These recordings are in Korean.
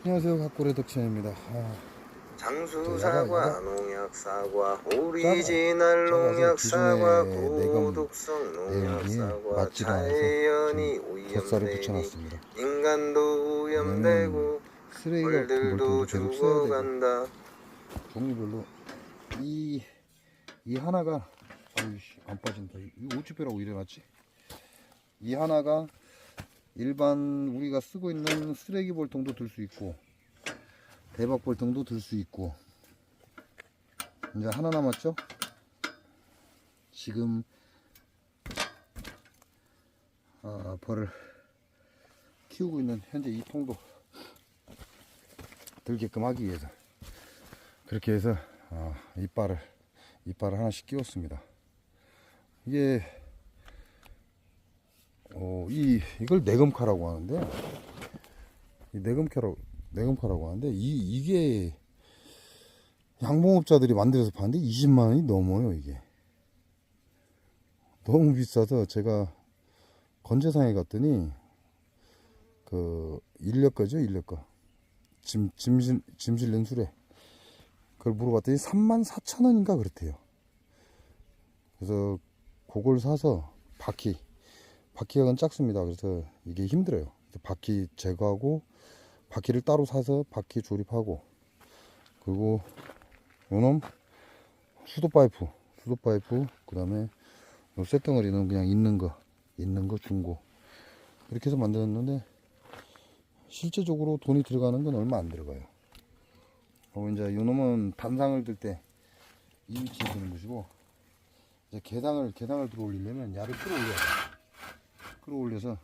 안녕하세요, 각고래 덕천입니다. 장수사과, 농약사과, 작아요. 오리지널 작아서 농약사과, 기존에 내금 고독성 내용이 농약사과, 맞지도 않아서 지금 자연이 덧살을 오염되니 붙여놨습니다. 인간도 왜냐면 오염되고 쓰레기 같은 벌들도 볼통도 계속 써야 되고 죽어간다. 종류별로 이, 이 하나가 아이씨 안 빠진다. 이 어찌 빼라고 이래놨지? 이 하나가 일반 우리가 쓰고 있는 쓰레기 볼통도 들 수 있고 대박 볼통도 들 수 있고 이제 하나 남았죠? 지금 벌을 키우고 있는 현재 이 통도 들게끔 하기 위해서 그렇게 해서 이빨을 하나씩 끼웠습니다. 이게 이걸 내금카라고 하는데 내금카라고 하는데 이게 양봉업자들이 만들어서 파는데 20만 원이 넘어요. 이게 너무 비싸서 제가 건재상에 갔더니 그 인력거 짐 실는 수레 그걸 물어봤더니 34,000원인가 그렇대요. 그래서 그걸 사서 바퀴가 작습니다. 그래서 이게 힘들어요. 바퀴 제거하고 바퀴를 따로 사서 바퀴 조립하고 그리고 요놈 수도 파이프 그 다음에 요 쇳덩어리는 그냥 있는 거 중고 이렇게 해서 만들었는데 실제적으로 돈이 들어가는 건 얼마 안 들어가요. 이제 요놈은 단상을 들 때 이 위치에 드는 것이고 이제 계당을 들어 올리려면 야를 끌어올려서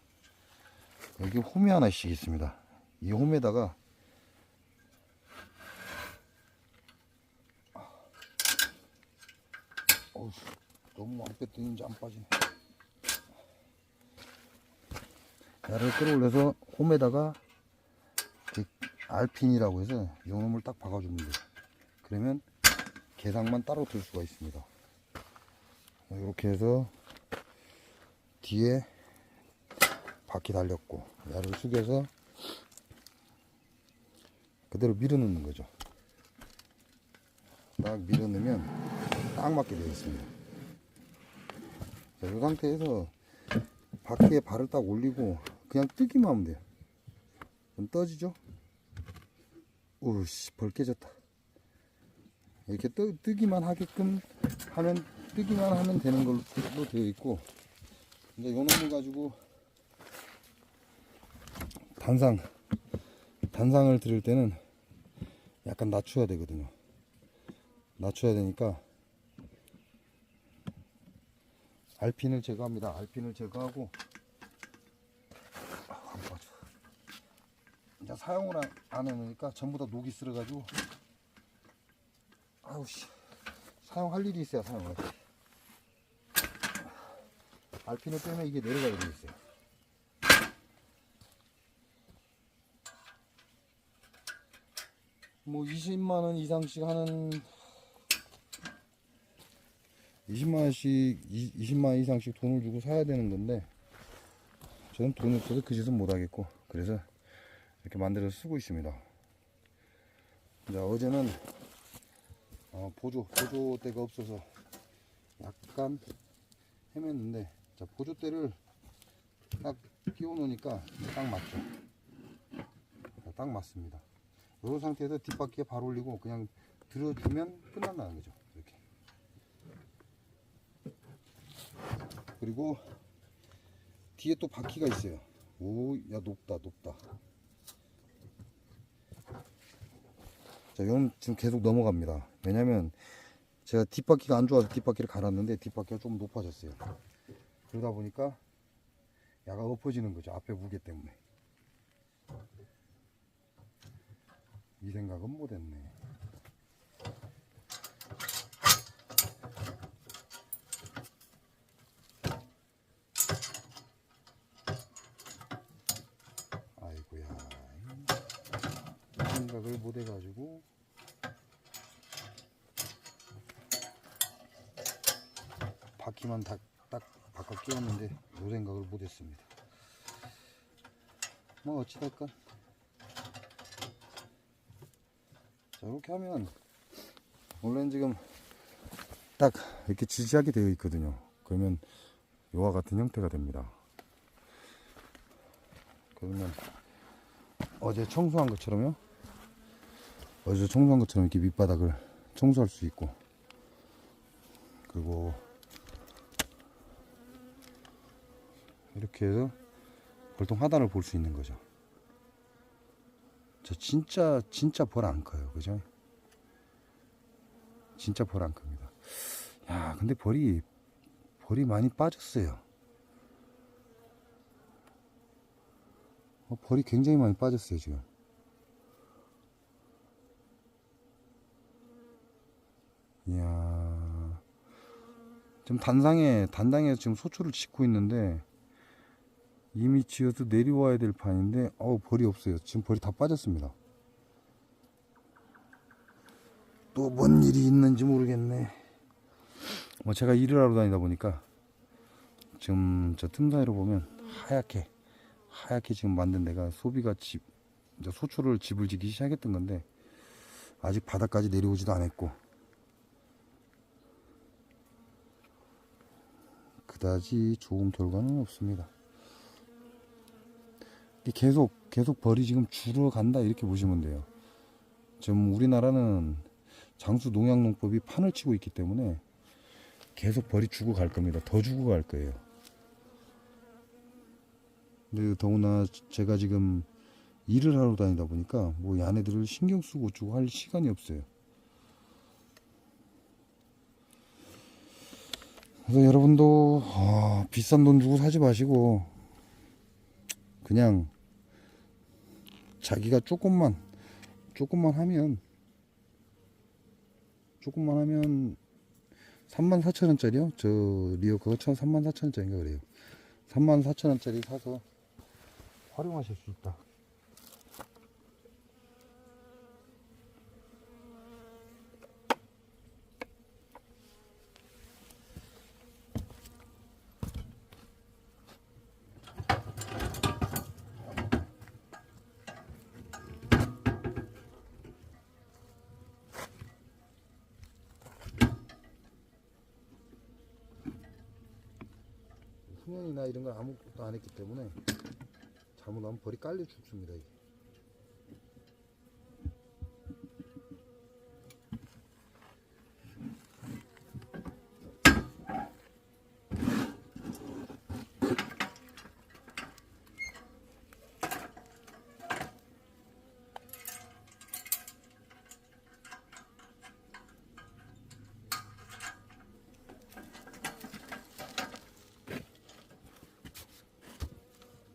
여기 홈이 하나씩 있습니다. 이 홈에다가 너무 안 뺐더니 이제 안 빠지네. 야를 끌어올려서 홈에다가 알핀이라고 해서 요놈을 딱 박아주면 돼요. 그러면 개상만 따로 들 수가 있습니다. 이렇게 해서 뒤에 바퀴 달렸고 야를 숙여서 그대로 밀어 넣는 거죠. 딱 밀어 넣으면 딱 맞게 되어 있습니다. 이 상태에서 바퀴에 발을 딱 올리고 그냥 뜨기만 하면 돼요. 그럼 떠지죠? 우씨, 벌 깨졌다. 이렇게 뜨기만 하면 되는 걸로 되어 있고, 이제 요 놈을 가지고 단상을 들을 때는 약간 낮춰야 되거든요. 낮춰야 되니까 알핀을 제거합니다. 알핀을 제거하고 안 빠져. 이제 사용을 안 해놓으니까 전부 다 녹이 쓸어가지고 아우씨 사용할 일이 있어야 사용을 해. 알핀을 빼면 이게 내려가게 돼 있어요. 뭐 20만원 이상씩 하는 20만원 이상씩 돈을 주고 사야 되는 건데 저는 돈이 없어서 그 짓은 못 하겠고 그래서 이렇게 만들어서 쓰고 있습니다. 자, 어제는 보조대가 없어서 약간 헤맸는데 자, 보조대를 딱 끼워 놓으니까 딱 맞죠. 자, 딱 맞습니다. 이런 상태에서 뒷바퀴에 발 올리고 그냥 들어주면 끝난다는 거죠. 이렇게. 그리고 뒤에 또 바퀴가 있어요. 오, 야, 높다. 자, 이건 지금 계속 넘어갑니다. 왜냐면 제가 뒷바퀴가 안 좋아서 뒷바퀴를 갈았는데 뒷바퀴가 좀 높아졌어요. 그러다 보니까 야가 엎어지는 거죠. 앞에 무게 때문에. 이 생각은 못했네. 아이고야. 이 생각을 못해가지고 바퀴만 딱 바꿔 끼웠는데 이 생각을 못했습니다. 뭐 어찌됐건 자, 이렇게 하면 원래는 지금 딱 이렇게 지지하게 되어 있거든요. 그러면 이와 같은 형태가 됩니다. 그러면 어제 청소한 것처럼요. 어제 청소한 것처럼 이렇게 밑바닥을 청소할 수 있고, 그리고 이렇게 해서 벌통 하단을 볼 수 있는 거죠. 저 진짜 벌 안 커요, 그죠? 진짜 벌 안 큽니다. 야, 근데 벌이 많이 빠졌어요. 벌이 굉장히 많이 빠졌어요, 지금. 이야, 지금 단당에 지금 소초를 짓고 있는데, 이미 지어서 내려와야 될 판인데, 벌이 없어요. 지금 벌이 다 빠졌습니다. 또 뭔 일이 있는지 모르겠네. 뭐 제가 일을 하러 다니다 보니까 지금 저 틈 사이로 보면 하얗게 지금 만든 데가 소비가 이제 소초를 집을 짓기 시작했던 건데, 아직 바닥까지 내려오지도 않았고, 그다지 좋은 결과는 없습니다. 계속 벌이 지금 줄어간다, 이렇게 보시면 돼요. 지금 우리나라는 장수 농약농법이 판을 치고 있기 때문에 계속 벌이 죽어갈 겁니다. 더 죽어갈 거예요. 근데 더구나 제가 지금 일을 하러 다니다 보니까 뭐 야네들을 신경 쓰고 어쩌고 할 시간이 없어요. 그래서 여러분도 비싼 돈 주고 사지 마시고, 그냥 자기가 조금만 하면 34,000원짜리요? 저 리어커가 34,000원짜리인가 그래요. 34,000원짜리 사서 활용하실 수 있다. 훈연이나 이런 걸 아무것도 안 했기 때문에 잘못하면 벌이 깔려 죽습니다. 이게.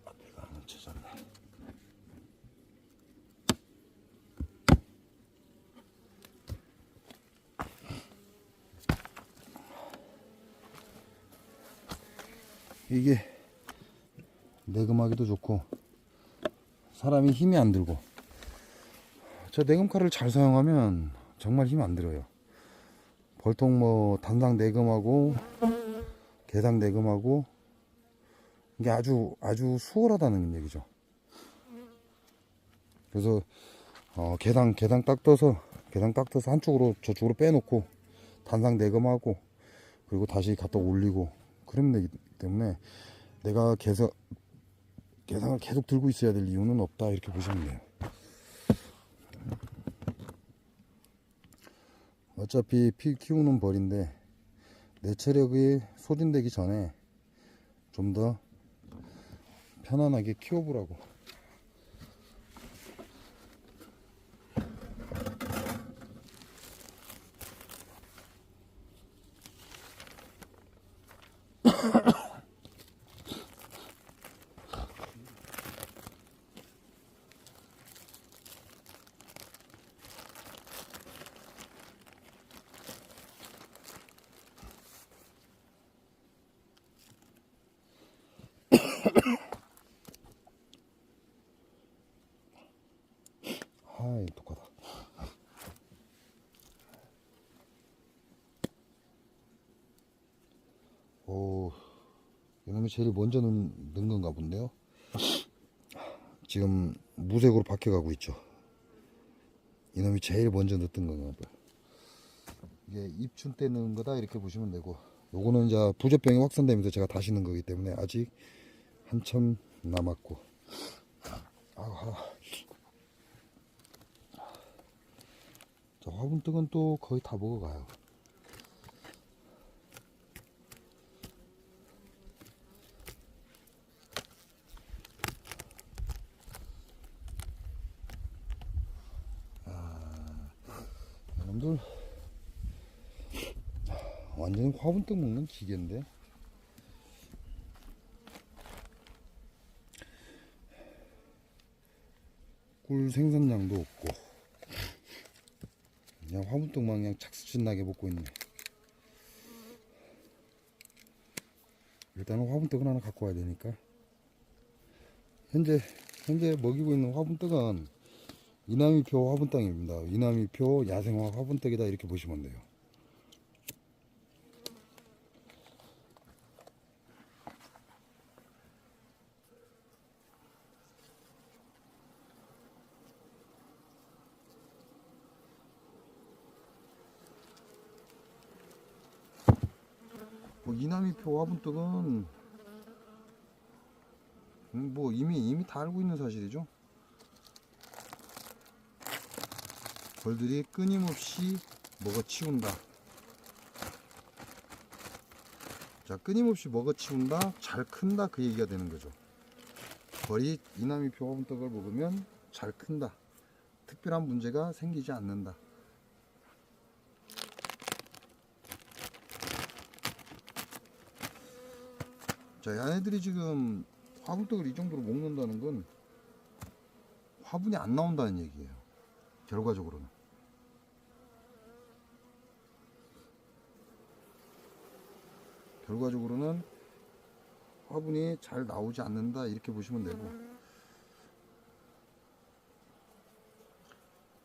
앞에가 안 쳐졌네. 이게 내금하기도 좋고 사람이 힘이 안 들고, 저 내금칼을 잘 사용하면 정말 힘 안 들어요. 벌통 뭐 단상 내금하고 개상 내금하고 이게 아주 수월하다는 얘기죠. 그래서 개당 딱 떠서 한쪽으로 저쪽으로 빼놓고 단상 내금하고, 그리고 다시 갖다 올리고 그러면 되기 때문에 내가 개상을 계속 들고 있어야 될 이유는 없다, 이렇게 보시면 돼요. 어차피 피 키우는 벌인데 내 체력이 소진되기 전에 좀 더 편안하게 키워보라고. 아이, 똑같아. 오, 이놈이 제일 먼저 넣은 건가 본데요. 지금 무색으로 바뀌어가고 있죠. 이놈이 제일 먼저 넣었던 건가 봐. 이게 입춘 때 넣은 거다 이렇게 보시면 되고, 요거는 이제 부조병이 확산되면서 제가 다시 넣은 거기 때문에 아직 한참 남았고. 아하. 자, 화분떡은 또 거의 다 먹어가요. 여러분들 완전히 화분떡 먹는 기계인데, 꿀 생산량도 없고 그냥 화분떡만 그냥 착수진나게 먹고 있네. 일단은 화분떡은 하나 갖고 와야 되니까, 현재 먹이고 있는 화분떡은 이남이표 화분떡입니다. 이남이표 야생화 화분떡이다 이렇게 보시면 돼요. 뭐 이남이표 화분떡은 뭐 이미 다 알고 있는 사실이죠. 벌들이 끊임없이 먹어치운다. 자, 끊임없이 먹어치운다, 잘 큰다, 그 얘기가 되는 거죠. 벌이 이남이표 화분떡을 먹으면 잘 큰다, 특별한 문제가 생기지 않는다. 자, 얘네들이 지금 화분떡을 이 정도로 먹는다는 건 화분이 안 나온다는 얘기예요. 결과적으로는. 화분이 잘 나오지 않는다 이렇게 보시면 되고,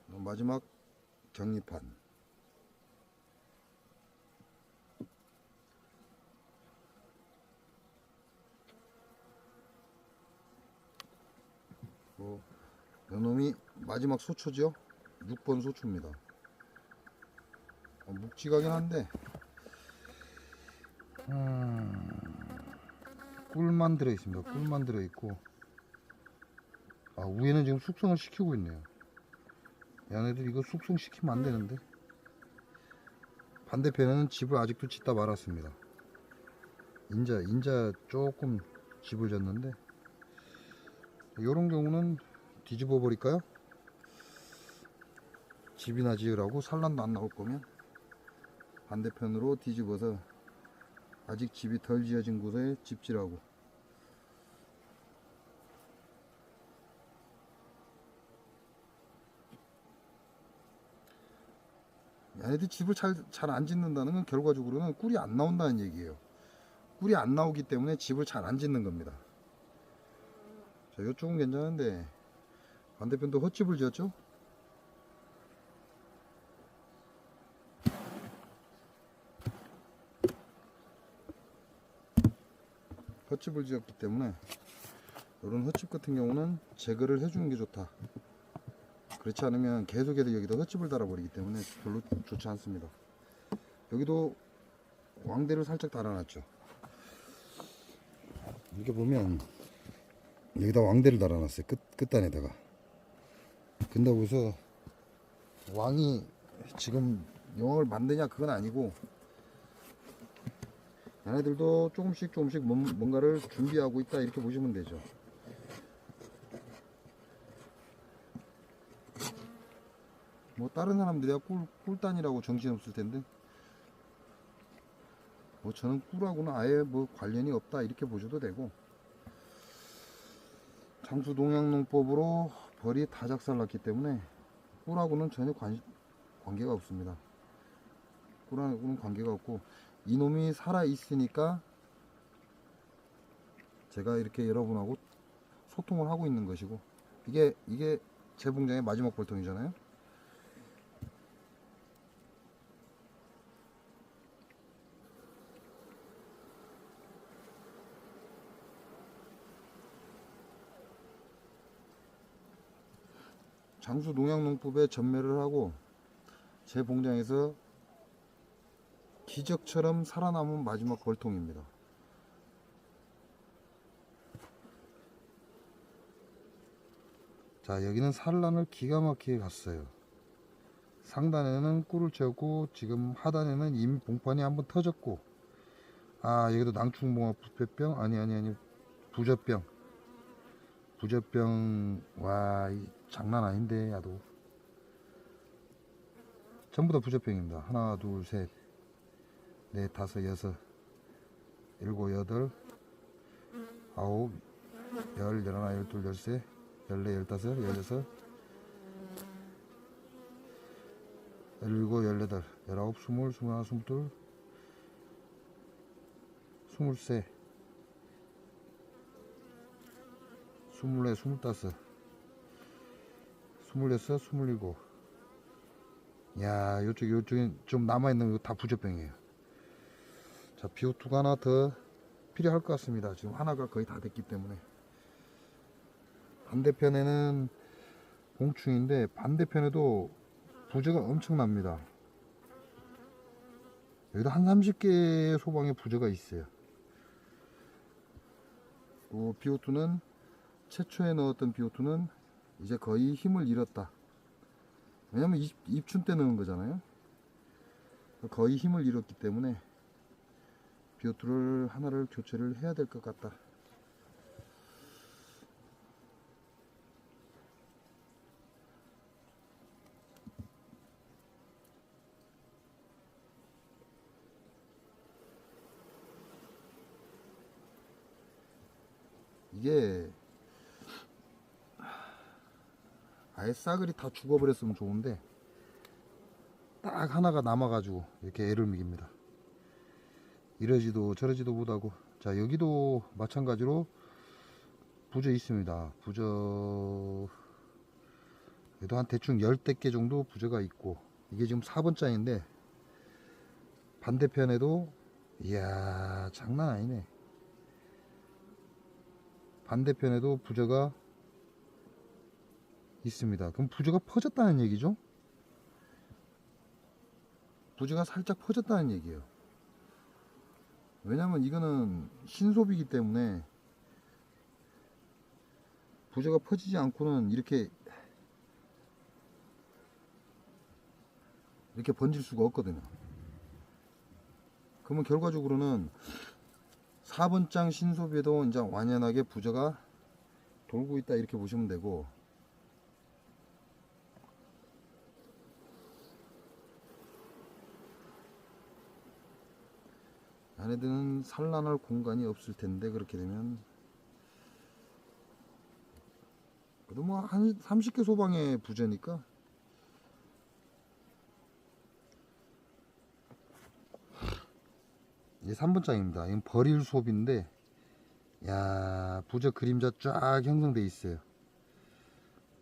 마지막 격리판. 요놈이 마지막 소초죠. 6번 소초입니다. 묵직하긴 한데 꿀만 들어있습니다. 꿀만 들어있고, 위에는 지금 숙성을 시키고 있네요. 얘네들 이거 숙성시키면 안 되는데. 반대편에는 집을 아직도 짓다 말았습니다. 인자 조금 집을 졌는데, 요런 경우는 뒤집어 버릴까요? 집이나 지으라고 산란도 안 나올 거면 반대편으로 뒤집어서 아직 집이 덜 지어진 곳에 집지라고. 얘네들이 집을 잘 안 짓는다는 건 결과적으로는 꿀이 안 나온다는 얘기예요. 꿀이 안 나오기 때문에 집을 잘 안 짓는 겁니다. 자, 이쪽은 괜찮은데 반대편도 헛집을 지었죠? 헛집을 지었기 때문에 이런 헛집 같은 경우는 제거를 해주는 게 좋다. 그렇지 않으면 계속해서 여기다 헛집을 달아버리기 때문에 별로 좋지 않습니다. 여기도 왕대를 살짝 달아놨죠. 이렇게 보면 여기다 왕대를 달아놨어요. 끝단에다가. 근다고 해서 왕이 지금 영왕을 만드냐 그건 아니고, 얘네들도 조금씩 뭔가를 준비하고 있다 이렇게 보시면 되죠. 뭐 다른 사람들이야 꿀단이라고 정신없을 텐데, 뭐 저는 꿀하고는 아예 뭐 관련이 없다 이렇게 보셔도 되고, 장수 농약농법으로 벌이 다 작살났기 때문에 꿀하고는 전혀 관계가 없습니다. 꿀하고는 관계가 없고, 이놈이 살아 있으니까 제가 이렇게 여러분하고 소통을 하고 있는 것이고, 이게 제 봉장의 마지막 벌통이잖아요. 장수 농약농법에 전매를 하고 제 봉장에서 기적처럼 살아남은 마지막 걸통입니다. 자, 여기는 산란을 기가 막히게 갔어요. 상단에는 꿀을 채웠고 지금 하단에는 이미 봉판이 한번 터졌고, 아, 여기도 낭충봉합 부패병, 아니 부저병. 와, 이 장난 아닌데. 야도 전부 다 부저병입니다. 하나, 둘, 셋, 넷, 다섯, 여섯, 일곱, 여덟, 아홉, 열, 열하나, 열둘, 열세, 열네, 열다섯, 열여섯, 열일곱, 열여덟, 열아홉, 스물, 스물하나, 스물둘, 스물세, 스물네, 스물다섯, 스물여섯, 스물일곱. 야, 요쪽에 좀 남아있는 거 다 부저병이에요. 자, 비오투가 하나 더 필요할 것 같습니다. 지금 하나가 거의 다 됐기 때문에. 반대편에는 봉충인데 반대편에도 부저가 엄청납니다. 여기도 한 30개의 소방에 부저가 있어요. 또 비오투는 최초에 넣었던 비오투는 이제 거의 힘을 잃었다. 왜냐면 입춘 때 넣은 거잖아요. 거의 힘을 잃었기 때문에 비오투를 하나를 교체를 해야 될 것 같다. 이게 아예 싸그리 다 죽어버렸으면 좋은데 딱 하나가 남아가지고 이렇게 애를 먹입니다. 이러지도 저러지도 못하고. 자, 여기도 마찬가지로 부저 있습니다. 부저 여기도 한 대충 10개 정도 부저가 있고, 이게 지금 4번장인데 반대편에도 이야 장난 아니네. 반대편에도 부저가 있습니다. 그럼 부저가 퍼졌다는 얘기죠? 부저가 살짝 퍼졌다는 얘기예요. 왜냐면 이거는 신소비이기 때문에 부저가 퍼지지 않고는 이렇게 번질 수가 없거든요. 그러면 결과적으로는 4번장 신소비에도 이제 완연하게 부저가 돌고 있다 이렇게 보시면 되고, 얘네들은 산란할 공간이 없을 텐데 그렇게 되면 그래도 뭐 한 30개 소방의 부저니까 이게 3번장입니다. 이건 버릴 소비인데, 야, 부저 그림자 쫙 형성돼 있어요.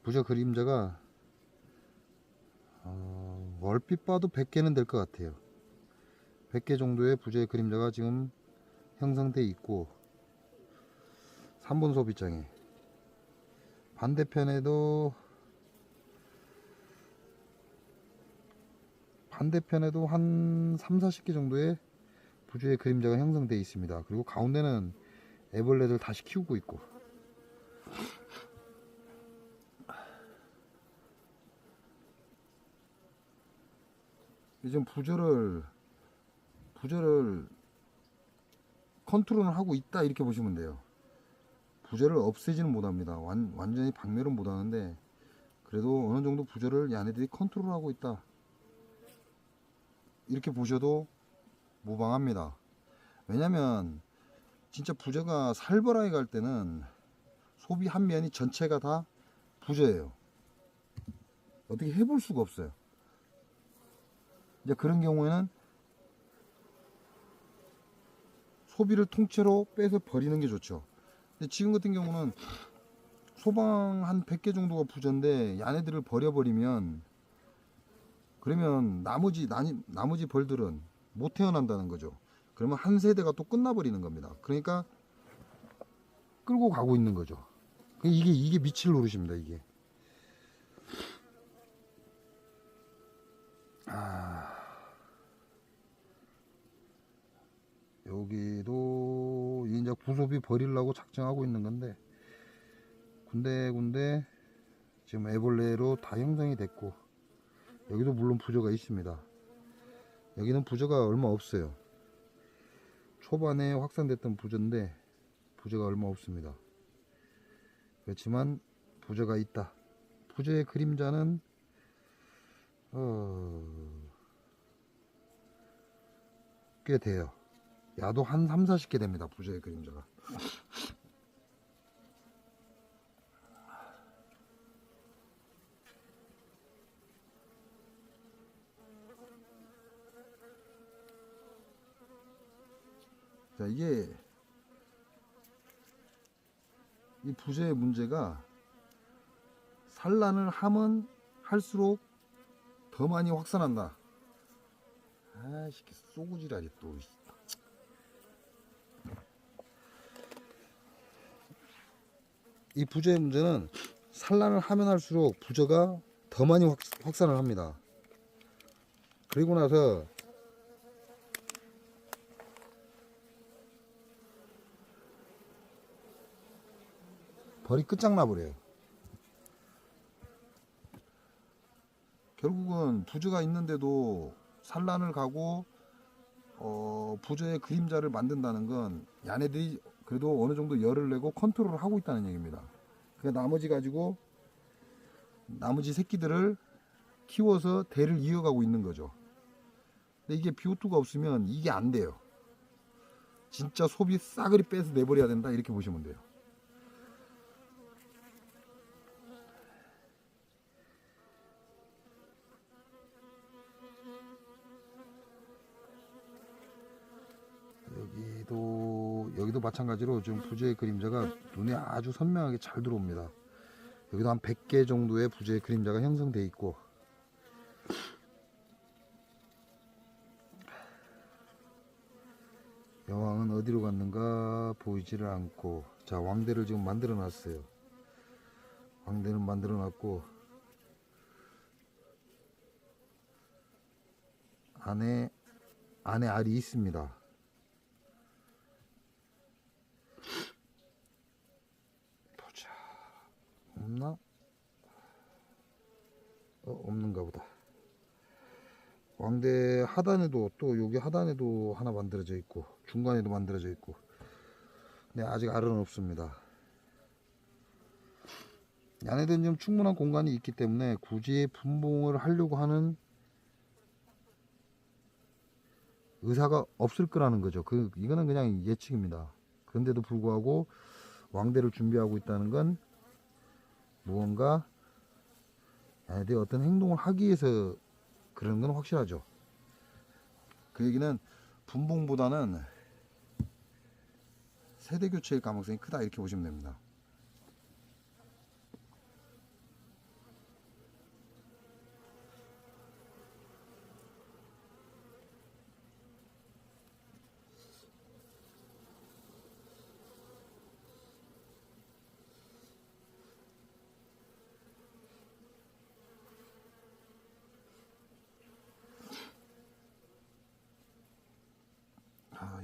부저 그림자가 얼핏 봐도 100개는 될 것 같아요. 100개 정도의 부저의 그림자가 지금 형성돼 있고, 3번 소비장에 반대편에도 한 3, 40개 정도의 부저의 그림자가 형성되어 있습니다. 그리고 가운데는 애벌레들 다시 키우고 있고. 이제 부저를 컨트롤을 하고 있다 이렇게 보시면 돼요. 부저를 없애지는 못합니다. 완전히 박멸은 못하는데 그래도 어느 정도 부저를 얘네들이 컨트롤하고 있다 이렇게 보셔도 무방합니다. 왜냐면 진짜 부저가 살벌하게 갈 때는 소비 한 면이 전체가 다 부저예요. 어떻게 해볼 수가 없어요. 이제 그런 경우에는 소비를 통째로 빼서 버리는 게 좋죠. 근데 지금 같은 경우는 소방 한 100개 정도가 부저인데 얘네들을 버려버리면 그러면 나머지 벌들은 못 태어난다는 거죠. 그러면 한 세대가 또 끝나버리는 겁니다. 그러니까 끌고 가고 있는 거죠. 이게 미칠 노릇입니다. 이게 부속이 버리려고 작정하고 있는 건데, 군데군데 지금 애벌레로 다 형성이 됐고, 여기도 물론 부조가 있습니다. 여기는 부조가 얼마 없어요. 초반에 확산됐던 부조인데 부조가 얼마 없습니다. 그렇지만 부조가 있다. 부조의 그림자는 꽤 돼요. 야도 한 3, 40개 됩니다. 부조의 그림자가. 자, 이게 이 부조의 문제가 산란을 하면 할수록 더 많이 확산한다. 아이씨, 쏘구지라니 또. 이 부조의 문제는 산란을 하면 할수록 부조가 더 많이 확산을 합니다. 그리고 나서 벌이 끝장나 버려요. 결국은 부조가 있는데도 산란을 가고 부조의 그림자를 만든다는 건 얘네들이 그래도 어느 정도 열을 내고 컨트롤을 하고 있다는 얘기입니다. 그 나머지 가지고 나머지 새끼들을 키워서 대를 이어가고 있는 거죠. 근데 이게 비오투가 없으면 이게 안 돼요. 진짜 소비 싸그리 빼서 내버려야 된다, 이렇게 보시면 돼요. 여기도 마찬가지로 지금 부조의 그림자가 눈에 아주 선명하게 잘 들어옵니다. 여기도 한 100개 정도의 부조의 그림자가 형성되어 있고, 여왕은 어디로 갔는가 보이지를 않고, 자, 왕대를 지금 만들어 놨어요. 왕대는 만들어 놨고, 안에 알이 있습니다. 보자, 없나? 없는가 보다. 왕대 하단에도, 또 여기 하단에도 하나 만들어져 있고, 중간에도 만들어져 있고, 근데 아직 알은 없습니다. 얘네들은 좀 충분한 공간이 있기 때문에 굳이 분봉을 하려고 하는 의사가 없을 거라는 거죠. 이거는 그냥 예측입니다. 그런데도 불구하고 왕대를 준비하고 있다는 건 무언가 얘네들이 어떤 행동을 하기 위해서 그런 건 확실하죠. 그 얘기는 분봉보다는 세대 교체일 가능성이 크다, 이렇게 보시면 됩니다.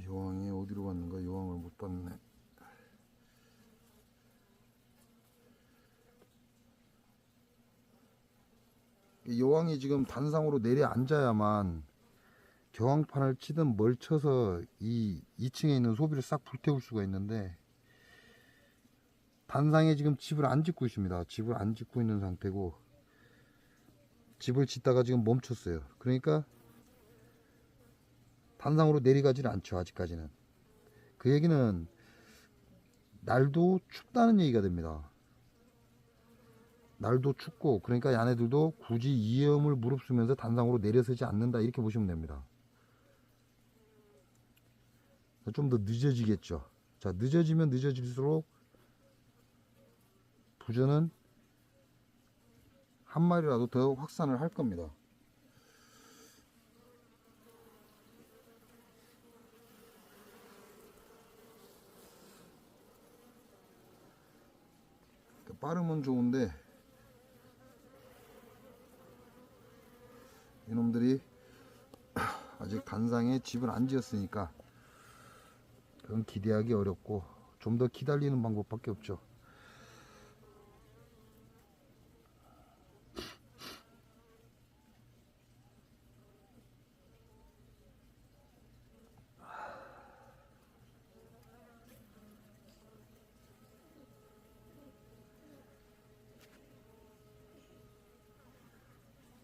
여왕이 어디로 갔는가? 여왕을 못 봤네. 여왕이 지금 단상으로 내려앉아야만 경황판을 치든 뭘 쳐서 이 2층에 있는 소비를 싹 불태울 수가 있는데, 단상에 지금 집을 안 짓고 있습니다. 집을 안 짓고 있는 상태고, 집을 짓다가 지금 멈췄어요. 그러니까 단상으로 내려가지는 않죠, 아직까지는. 그 얘기는 날도 춥다는 얘기가 됩니다. 날도 춥고, 그러니까 얘네들도 굳이 위험을 무릅쓰면서 단상으로 내려서지 않는다, 이렇게 보시면 됩니다. 좀 더 늦어지겠죠. 자, 늦어지면 늦어질수록 부조는 한 마리라도 더 확산을 할 겁니다. 빠르면 좋은데 이놈들이 아직 단상에 집을 안 지었으니까 그건 기대하기 어렵고 좀 더 기다리는 방법밖에 없죠.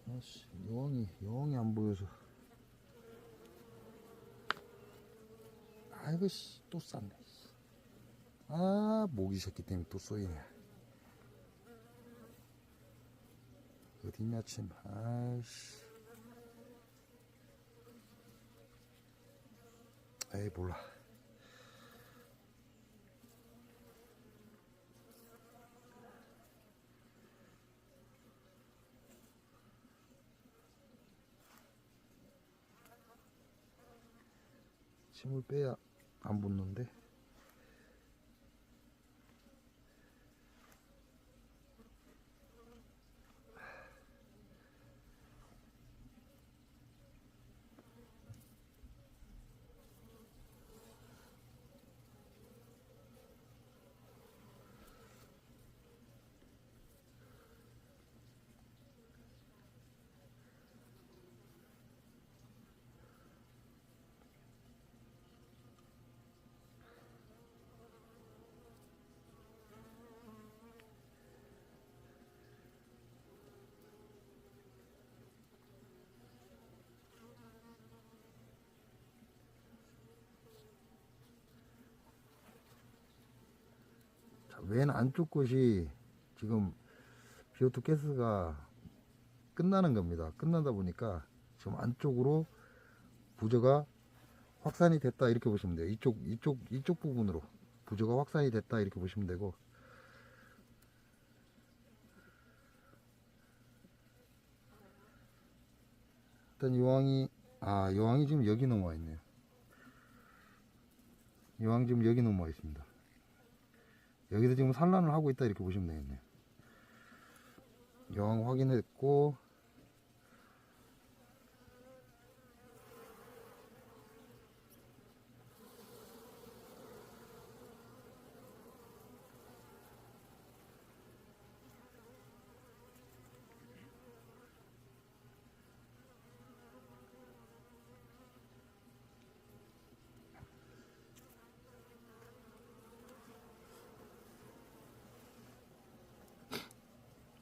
아씨, 여왕이 안 보여서. 아이고 씨, 또 쌌네. 아, 모기 새끼 때문에 또 쏘이네. 어디냐 침. 아이씨. 에이 몰라. 침을 빼야 안 붙는데. 왼 안쪽 것이 지금 비오투 가스가 끝나는 겁니다. 끝나다 보니까 지금 안쪽으로 부저가 확산이 됐다 이렇게 보시면 돼요. 이쪽 부분으로 부저가 확산이 됐다 이렇게 보시면 되고, 일단 여왕이 지금 여기 넘어와 있네요. 여왕 지금 여기 넘어와 있습니다. 여기서 지금 산란을 하고 있다 이렇게 보시면 되겠네요. 여왕 확인했고,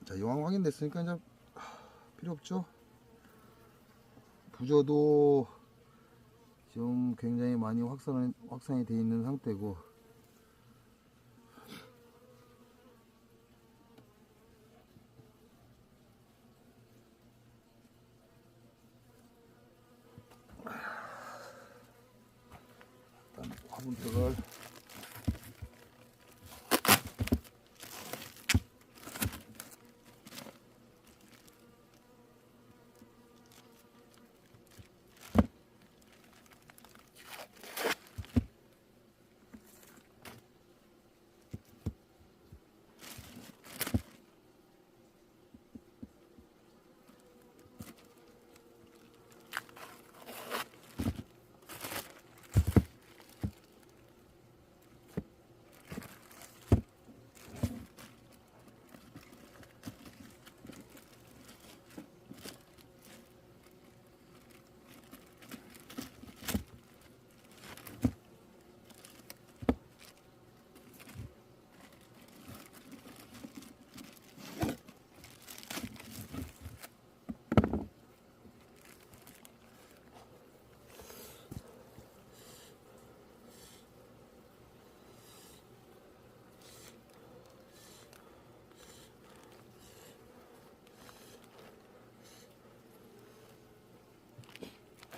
자, 여왕 확인됐으니까 이제 필요 없죠. 부저도 지금 굉장히 많이 확산이 되어 있는 상태고, 일단 화분떡을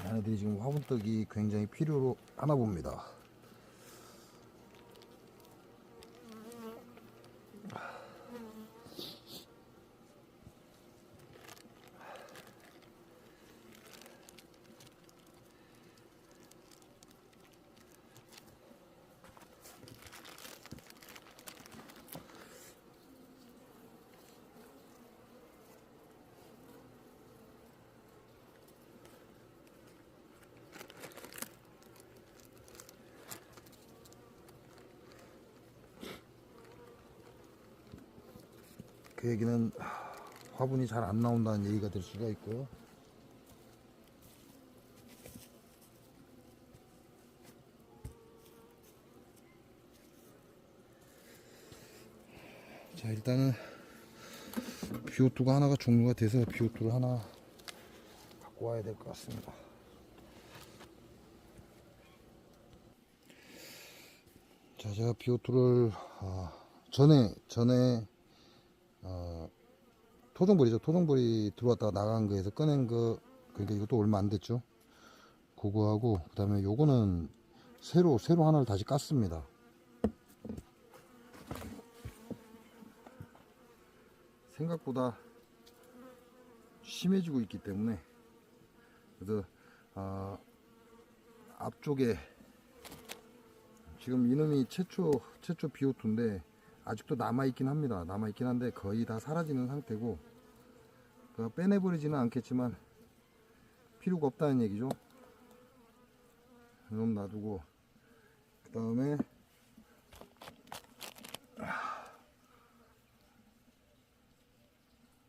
얘네들이 지금 화분떡이 굉장히 필요로 하나 봅니다. 그 얘기는 화분이 잘 안 나온다는 얘기가 될 수가 있고요. 자, 일단은 비오투가 하나가 종류가 돼서 비오투를 하나 갖고 와야 될 것 같습니다. 자, 제가 비오투를 전에 토종벌이죠. 토종벌이 들어왔다가 나간 거에서 꺼낸 거, 그러니까 이것도 얼마 안 됐죠. 그거하고 그 다음에 요거는 새로 하나를 다시 깠습니다. 생각보다 심해지고 있기 때문에, 그래서 앞쪽에 지금 이놈이 최초 비오투인데 아직도 남아있긴 합니다. 남아있긴 한데 거의 다 사라지는 상태고, 빼내버리지는 않겠지만 필요가 없다는 얘기죠. 이놈 놔두고, 그 다음에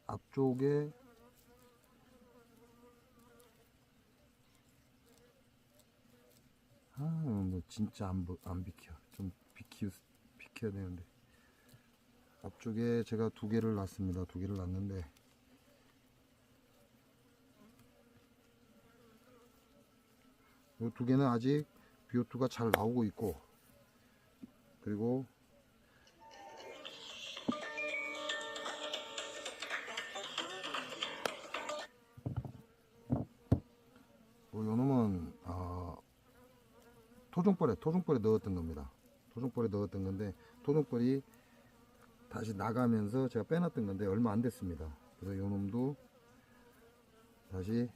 앞쪽에 뭐 진짜 안 비켜. 좀 비켜야 되는데, 앞쪽에 제가 두 개를 놨습니다. 두 개를 놨는데, 이 두 개는 아직 비오투가 잘 나오고 있고, 그리고 요 놈은 토종벌에 넣었던 겁니다. 토종벌에 넣었던 건데, 토종벌이 다시 나가면서 제가 빼놨던 건데 얼마 안 됐습니다. 그래서 요 놈도 다시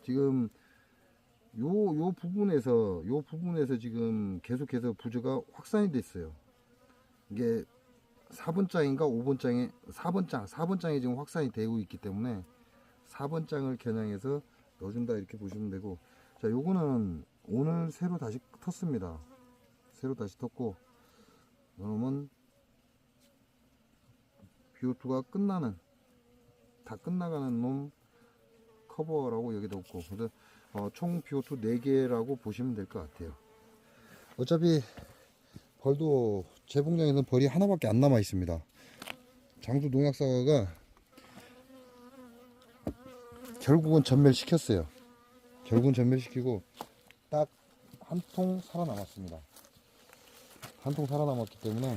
지금 요 부분에서 지금 계속해서 부저가 확산이 됐어요. 이게 4번장인가 5번장에 4번장에 지금 확산이 되고 있기 때문에 4번장을 겨냥해서 넣어준다 이렇게 보시면 되고, 자, 요거는 오늘 새로 다시 텄습니다. 새로 다시 텄고, 이놈은 비오투가 다 끝나가는 놈 커버라고 여기다 놓고, 그래서 총 비오투 4개라고 보시면 될 것 같아요. 어차피 벌도 제 봉장에는 벌이 하나밖에 안 남아 있습니다. 장수 농약사가 결국은 전멸시켰어요. 결국은 전멸시키고 딱 한 통 살아남았습니다. 한 통 살아남았기 때문에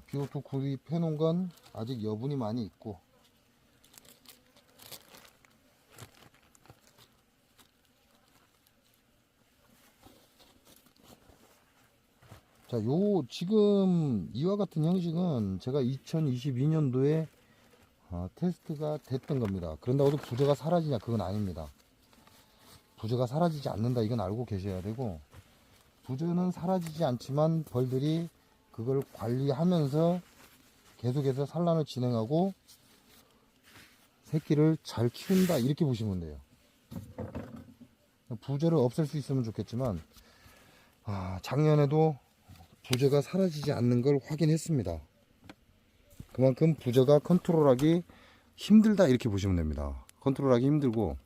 비오투 구입해 놓은 건 아직 여분이 많이 있고, 자, 지금 이와 같은 형식은 제가 2022년도에 테스트가 됐던 겁니다. 그런다고 해도 부저가 사라지냐, 그건 아닙니다. 부저가 사라지지 않는다, 이건 알고 계셔야 되고, 부저는 사라지지 않지만 벌들이 그걸 관리하면서 계속해서 산란을 진행하고 새끼를 잘 키운다, 이렇게 보시면 돼요. 부저를 없앨 수 있으면 좋겠지만, 작년에도 부저가 사라지지 않는 걸 확인했습니다. 그만큼 부저가 컨트롤하기 힘들다, 이렇게 보시면 됩니다. 컨트롤하기 힘들고,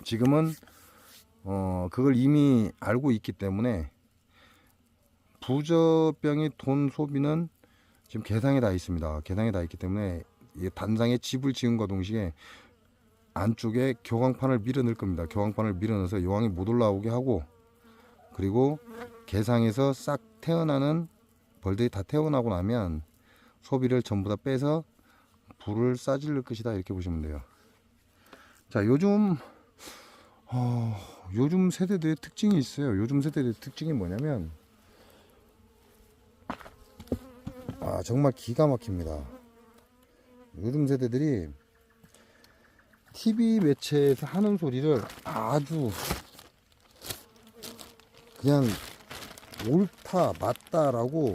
지금은 그걸 이미 알고 있기 때문에 부저병의 돈 소비는 지금 계상에 다 있습니다. 계상에 다 있기 때문에 단상에 집을 지은과 동시에 안쪽에 교광판을 밀어 넣을 겁니다. 교광판을 밀어 넣어서 여왕이 못 올라오게 하고, 그리고 개상에서 싹 태어나는 벌들이 다 태어나고 나면 소비를 전부 다 빼서 불을 싸질릴 것이다, 이렇게 보시면 돼요. 자, 요즘 세대들의 특징이 있어요. 요즘 세대들의 특징이 뭐냐면, 정말 기가 막힙니다. 요즘 세대들이 TV 매체에서 하는 소리를 아주 그냥 옳다 맞다라고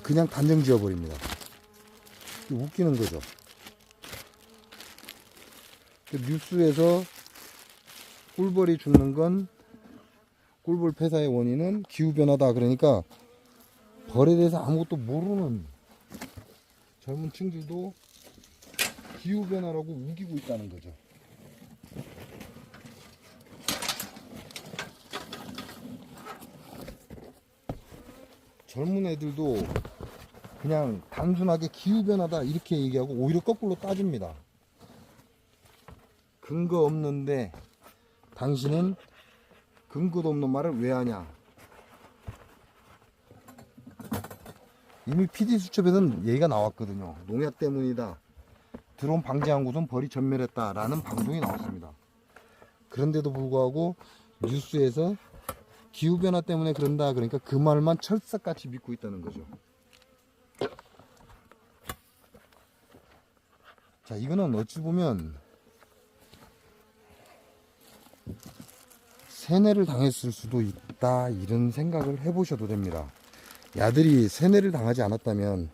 그냥 단정 지어 버립니다. 웃기는 거죠. 그 뉴스에서 꿀벌이 죽는 건 꿀벌 폐사의 원인은 기후변화다. 그러니까 벌에 대해서 아무것도 모르는 젊은 층들도 기후변화라고 우기고 있다는 거죠. 젊은 애들도 그냥 단순하게 기후변화다 이렇게 얘기하고 오히려 거꾸로 따집니다. 근거 없는데 당신은 근거도 없는 말을 왜 하냐. 이미 PD수첩에서는 얘기가 나왔거든요. 농약 때문이다. 드론 방지한 곳은 벌이 전멸했다라는 방송이 나왔습니다. 그런데도 불구하고 뉴스에서 기후변화 때문에 그런다. 그러니까 그 말만 철석같이 믿고 있다는 거죠. 자, 이거는 어찌 보면 세뇌를 당했을 수도 있다. 이런 생각을 해보셔도 됩니다. 야들이 세뇌를 당하지 않았다면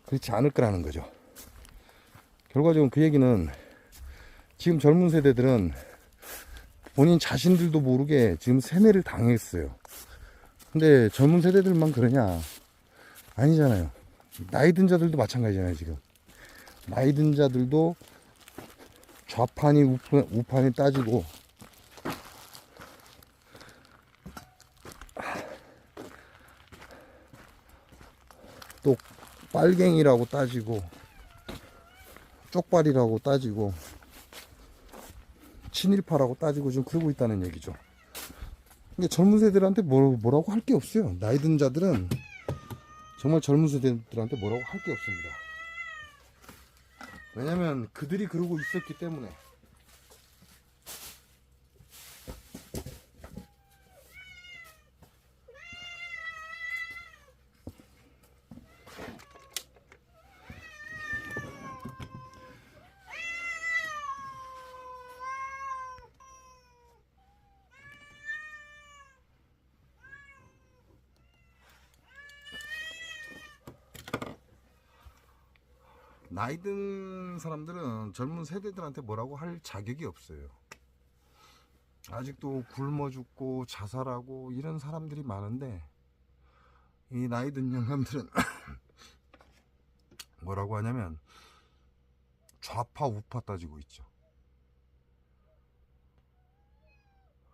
그렇지 않을 거라는 거죠. 결과적으로 그 얘기는 지금 젊은 세대들은 본인 자신들도 모르게 지금 세뇌를 당했어요. 근데 젊은 세대들만 그러냐? 아니잖아요. 나이 든 자들도 마찬가지잖아요. 지금 나이 든 자들도 좌판이 우판이 따지고 또 빨갱이라고 따지고 쪽발이라고 따지고 친일파라고 따지고 지금 그러고 있다는 얘기죠. 근데 젊은 세대들한테 뭐라고 할 게 없어요. 나이 든 자들은 정말 젊은 세대들한테 뭐라고 할 게 없습니다. 왜냐면 그들이 그러고 있었기 때문에. 나이 든 사람들은 젊은 세대들한테 뭐라고 할 자격이 없어요. 아직도 굶어 죽고 자살하고 이런 사람들이 많은데 이 나이 든 영감들은 뭐라고 하냐면 좌파 우파 따지고 있죠.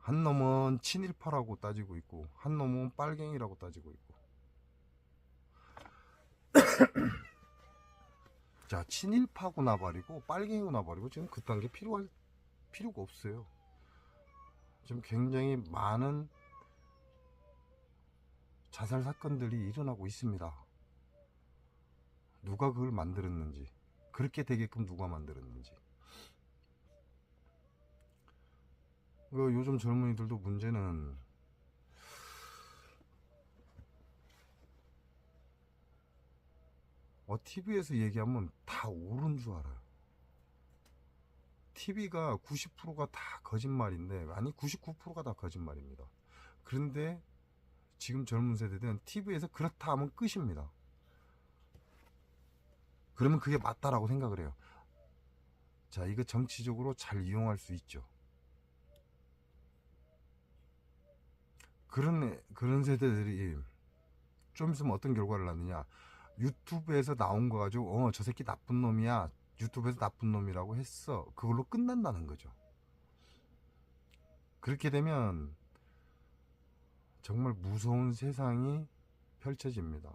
한 놈은 친일파라고 따지고 있고 한 놈은 빨갱이라고 따지고 있고. 자, 친일파고 나발이고 빨갱이고 나발이고 지금 그딴 게 필요가 없어요. 지금 굉장히 많은 자살 사건들이 일어나고 있습니다. 누가 그걸 만들었는지, 그렇게 되게끔 누가 만들었는지. 요즘 젊은이들도 문제는 TV에서 얘기하면 다 옳은 줄 알아요. TV가 90%가 다 거짓말인데, 아니 99%가 다 거짓말입니다. 그런데 지금 젊은 세대들은 TV에서 그렇다 하면 끝입니다. 그러면 그게 맞다라고 생각을 해요. 자, 이거 정치적으로 잘 이용할 수 있죠. 그런 세대들이 좀 있으면 어떤 결과를 낳느냐. 유튜브에서 나온 거 가지고 저 새끼 나쁜 놈이야, 유튜브에서 나쁜 놈이라고 했어, 그걸로 끝난다는 거죠. 그렇게 되면 정말 무서운 세상이 펼쳐집니다.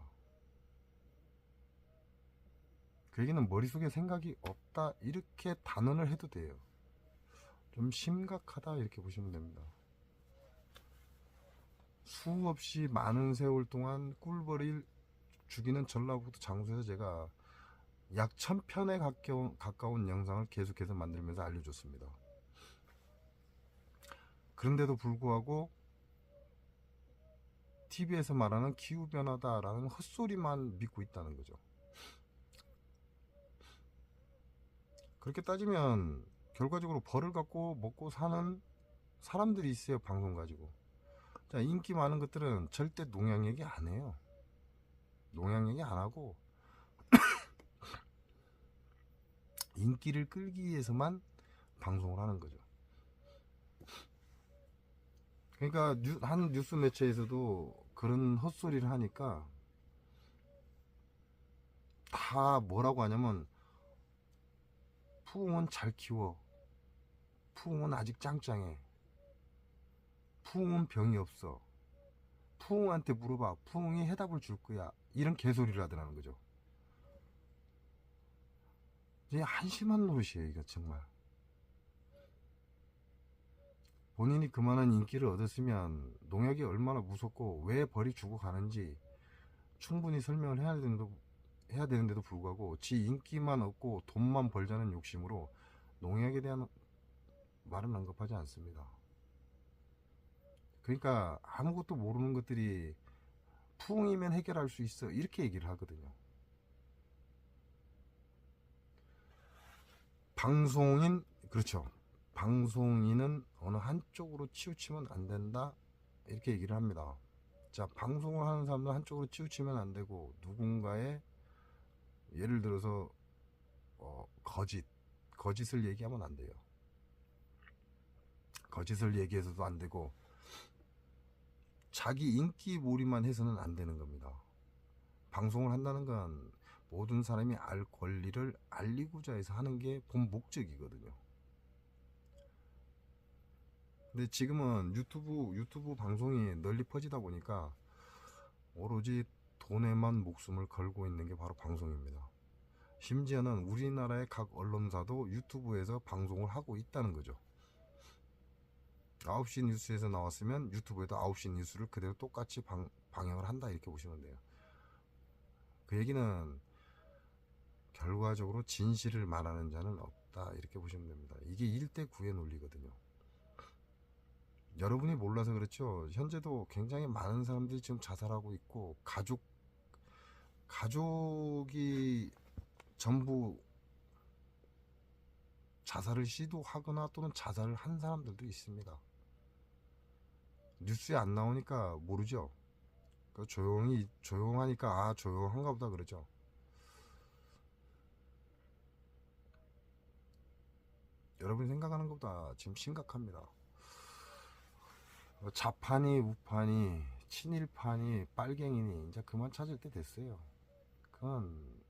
그 얘기는 머릿속에 생각이 없다 이렇게 단언을 해도 돼요. 좀 심각하다 이렇게 보시면 됩니다. 수없이 많은 세월 동안 꿀벌을 죽이는 전라북도 장소에서 제가 약 1000편에 가까운 영상을 계속해서 만들면서 알려줬습니다. 그런데도 불구하고 TV에서 말하는 기후변화다라는 헛소리만 믿고 있다는 거죠. 그렇게 따지면 결과적으로 벌을 갖고 먹고 사는 사람들이 있어요. 방송 가지고. 자, 인기 많은 것들은 절대 농약 얘기 안 해요. 농약 얘기 안 하고 인기를 끌기 위해서만 방송을 하는 거죠. 그러니까 한 뉴스 매체에서도 그런 헛소리를 하니까 다 뭐라고 하냐면 푸웅은 잘 키워, 푸웅은 아직 짱짱해, 푸웅은 병이 없어, 푸웅한테 물어봐, 푸웅이 해답을 줄 거야, 이런 개소리를 하더라는 거죠. 이게 한심한 노릇이에요 이거 정말. 본인이 그만한 인기를 얻었으면 농약이 얼마나 무섭고 왜 벌이 주고 가는지 충분히 설명을 해야 되는데도 불구하고 지 인기만 얻고 돈만 벌자는 욕심으로 농약에 대한 말은 언급하지 않습니다. 그러니까 아무것도 모르는 것들이 푸웅이면 해결할 수 있어 이렇게 얘기를 하거든요. 방송인, 그렇죠, 방송인은 어느 한쪽으로 치우치면 안 된다 이렇게 얘기를 합니다. 자, 방송을 하는 사람도 한쪽으로 치우치면 안 되고 누군가의 예를 들어서 거짓을 얘기하면 안 돼요. 거짓을 얘기해서도 안 되고 자기 인기 몰이만 해서는 안 되는 겁니다. 방송을 한다는 건 모든 사람이 알 권리를 알리고자 해서 하는 게 본 목적이거든요. 근데 지금은 유튜브 방송이 널리 퍼지다 보니까 오로지 돈에만 목숨을 걸고 있는 게 바로 방송입니다. 심지어는 우리나라의 각 언론사도 유튜브에서 방송을 하고 있다는 거죠. 9시 뉴스에서 나왔으면 유튜브에도 9시 뉴스를 그대로 똑같이 방영을 한다 이렇게 보시면 돼요. 그 얘기는 결과적으로 진실을 말하는 자는 없다 이렇게 보시면 됩니다. 이게 1대9의 논리거든요. 여러분이 몰라서 그렇죠. 현재도 굉장히 많은 사람들이 지금 자살하고 있고 가족이 전부 자살을 시도하거나 또는 자살을 한 사람들도 있습니다. 뉴스에 안 나오니까 모르죠. 조용하니까 조용한가 보다 그러죠. 여러분이 생각하는 것보다 지금 심각합니다. 좌판이 우판이 친일판이 빨갱이니 이제 그만 찾을 때 됐어요. 그건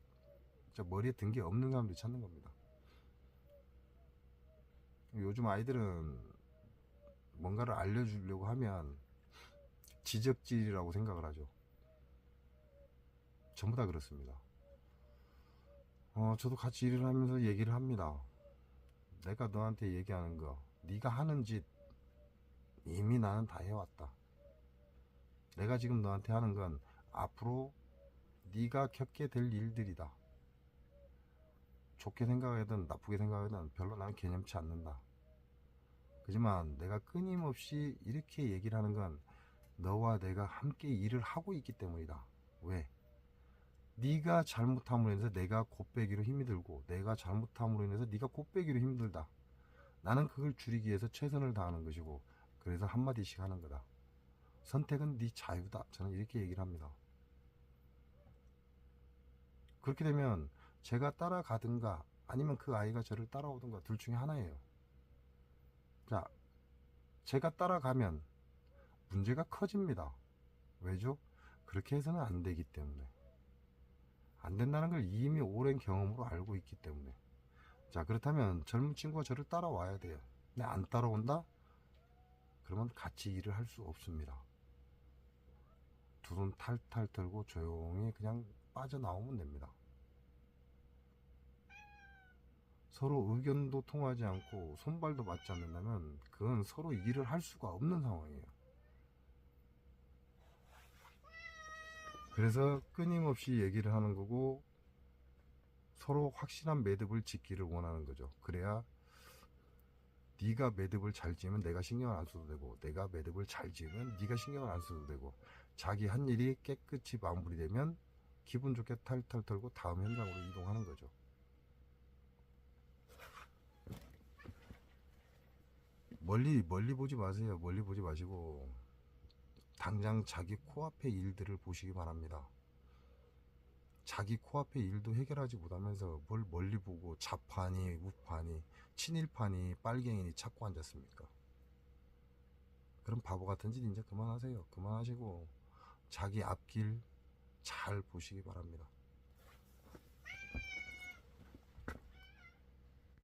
진짜 머리에 든 게 없는 사람들이 찾는 겁니다. 요즘 아이들은 뭔가를 알려주려고 하면 지적질이라고 생각을 하죠. 전부 다 그렇습니다. 저도 같이 일을 하면서 얘기를 합니다. 내가 너한테 얘기하는 거, 네가 하는 짓 이미 나는 다 해왔다. 내가 지금 너한테 하는 건 앞으로 네가 겪게 될 일들이다. 좋게 생각하든 나쁘게 생각하든 별로 나는 개념치 않는다. 하지만 내가 끊임없이 이렇게 얘기를 하는 건 너와 내가 함께 일을 하고 있기 때문이다. 왜? 네가 잘못함으로 인해서 내가 곱빼기로 힘이 들고 내가 잘못함으로 인해서 네가 곱빼기로 힘들다. 나는 그걸 줄이기 위해서 최선을 다하는 것이고 그래서 한마디씩 하는 거다. 선택은 네 자유다. 저는 이렇게 얘기를 합니다. 그렇게 되면 제가 따라가든가 아니면 그 아이가 저를 따라오든가 둘 중에 하나예요. 자, 제가 따라가면 문제가 커집니다. 왜죠? 그렇게 해서는 안 되기 때문에. 안 된다는 걸 이미 오랜 경험으로 알고 있기 때문에. 자, 그렇다면 젊은 친구가 저를 따라와야 돼요. 근데 안 따라온다? 그러면 같이 일을 할 수 없습니다. 두 손 탈탈 털고 조용히 그냥 빠져나오면 됩니다. 서로 의견도 통하지 않고 손발도 맞지 않는다면 그건 서로 일을 할 수가 없는 상황이에요. 그래서 끊임없이 얘기를 하는 거고 서로 확실한 매듭을 짓기를 원하는 거죠. 그래야 네가 매듭을 잘 지으면 내가 신경을 안 써도 되고 내가 매듭을 잘 지으면 네가 신경을 안 써도 되고 자기 한 일이 깨끗이 마무리되면 기분 좋게 탈탈 털고 다음 현장으로 이동하는 거죠. 멀리 보지 마세요. 멀리 보지 마시고 당장 자기 코앞의 일들을 보시기 바랍니다. 자기 코앞의 일도 해결하지 못하면서 뭘 멀리 보고 좌판이 우판이 친일판이 빨갱이니 찾고 앉았습니까? 그럼 바보 같은 짓 이제 그만하세요. 그만하시고 자기 앞길 잘 보시기 바랍니다.